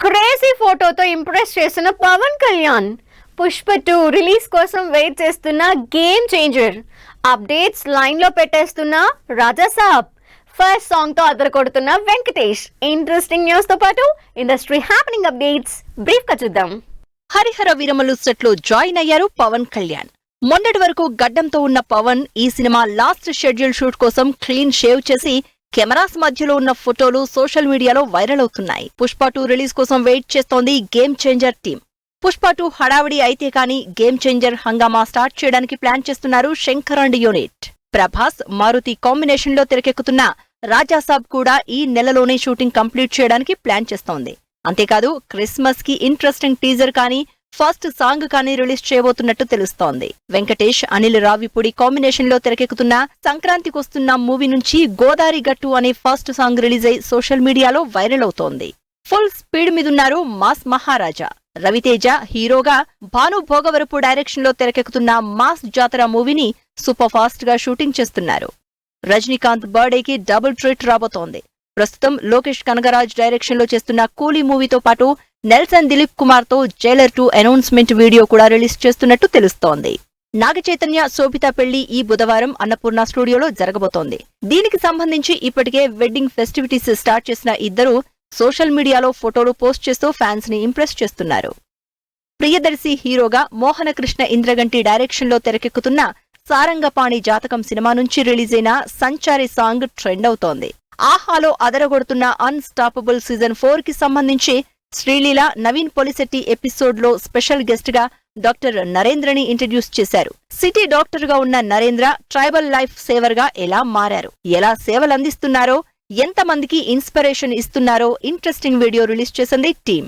Crazy ఫోటోతో impress చేసిన Pawan Kalyan. Pushpa 2 release కోసం వెయిట్ చేస్తున్న గేమ్ చేంజర్. అప్డేట్స్ లైన్ లో పెట్టేస్తున్న రాజా సాబ్. ఫస్ట్ సాంగ్ తో అదరకొడుతున్న వెంకటేష్. ఇంట్రెస్టింగ్ న్యూస్ తో పాటు ఇండస్ట్రీ హ్యాపెనింగ్ అప్డేట్స్ బ్రీఫ్ గా చూద్దాం. హరిహర వీరమలు సెట్ లో జాయిన్ అయ్యారు పవన్ కళ్యాణ్. మొన్నటి వరకు గడ్డంతో ఉన్న పవన్ ఈ సినిమా లాస్ట్ షెడ్యూల్ షూట్ కోసం క్లీన్ షేవ్ చేసి కెమెరాస్ మధ్యలో ఉన్న ఫోటోలు సోషల్ మీడియాలో వైరల్ అవుతున్నాయి. పుష్ప 2 రిలీజ్ కోసం వెయిట్ చేస్తోంది గేమ్ చేంజర్ టీం. పుష్ప 2 హడావిడి అయితే కానీ గేమ్ చేంజర్ హంగామా స్టార్ట్ చేయడానికి ప్లాన్ చేస్తున్నారు Shankar and unit. Prabhas, Maruthi combination లో తెరకెక్కుతున్న రాజాసాబ్ కూడా ఈ నెలలోనే షూటింగ్ కంప్లీట్ చేయడానికి ప్లాన్ చేస్తోంది. అంతేకాదు క్రిస్మస్ కి ఇంట్రెస్టింగ్ టీజర్ కానీ ఫస్ట్ సాంగ్ కానీ రిలీజ్ చేయబోతున్నట్టు తెలుస్తోంది. వెంకటేష్, అనిల్ రావిపూడి కాంబినేషన్ లో తెరకెక్కుతున్న సంక్రాంతికొస్తున్న మూవీ నుంచి గోదారి గట్టు అనే ఫస్ట్ సాంగ్ రిలీజ్ అయి సోషల్ మీడియాలో వైరల్ అవుతోంది. ఫుల్ స్పీడ్ మీదున్నారు మాస్ మహారాజా. రవితేజ హీరోగా, భాను భోగవరపు డైరెక్షన్ లో తెరకెక్కుతున్న మాస్ జాతర మూవీని సూపర్ ఫాస్ట్ గా షూటింగ్ చేస్తున్నారు. రజనీకాంత్ బర్త్డేకి డబుల్ ట్రీట్ రాబోతోంది. ప్రస్తుతం లోకేష్ కనగరాజ్ డైరెక్షన్ లో చేస్తున్న కూలీ మూవీతో పాటు నెల్సన్ దిలీప్ కుమార్ తో జైలర్ 2 అనౌన్స్మెంట్ వీడియో కూడా రిలీజ్ చేస్తున్నట్టు తెలుస్తోంది. నాగచైతన్య, శోభిత పెళ్లి ఈ బుధవారం అన్నపూర్ణ స్టూడియోలో జరగబోతోంది. దీనికి సంబంధించి ఇప్పటికే వెడ్డింగ్ ఫెస్టివిటీస్ స్టార్ట్ చేసిన ఇద్దరు సోషల్ మీడియాలో ఫోటోలు పోస్ట్ చేస్తూ ఫ్యాన్స్ ని ఇంప్రెస్ చేస్తున్నారు. ప్రియదర్శి హీరోగా, మోహనకృష్ణ ఇంద్రగంటి డైరెక్షన్ లో తెరకెక్కుతున్న సారంగపాణి జాతకం సినిమా నుంచి రిలీజ్ అయిన సంచారి సాంగ్ ట్రెండ్ అవుతోంది. ఆహాలో అదరగొడుతున్న అన్స్టాపబుల్ సీజన్ 4 కి సంబంధించి శ్రీలీల, నవీన్ పొలిశెట్టి ఎపిసోడ్ లో స్పెషల్ గెస్ట్ గా డాక్టర్ నరేంద్రని ఇంట్రడ్యూస్ చేశారు. సిటీ డాక్టర్ గా ఉన్న నరేంద్ర ట్రైబల్ లైఫ్ సేవర్ గా ఎలా మారారు, ఎలా సేవలందిస్తున్నారో, ఎంతమందికి ఇన్స్పిరేషన్ ఇస్తున్నారో ఇంట్రెస్టింగ్ వీడియో రిలీజ్ చేసింది టీం.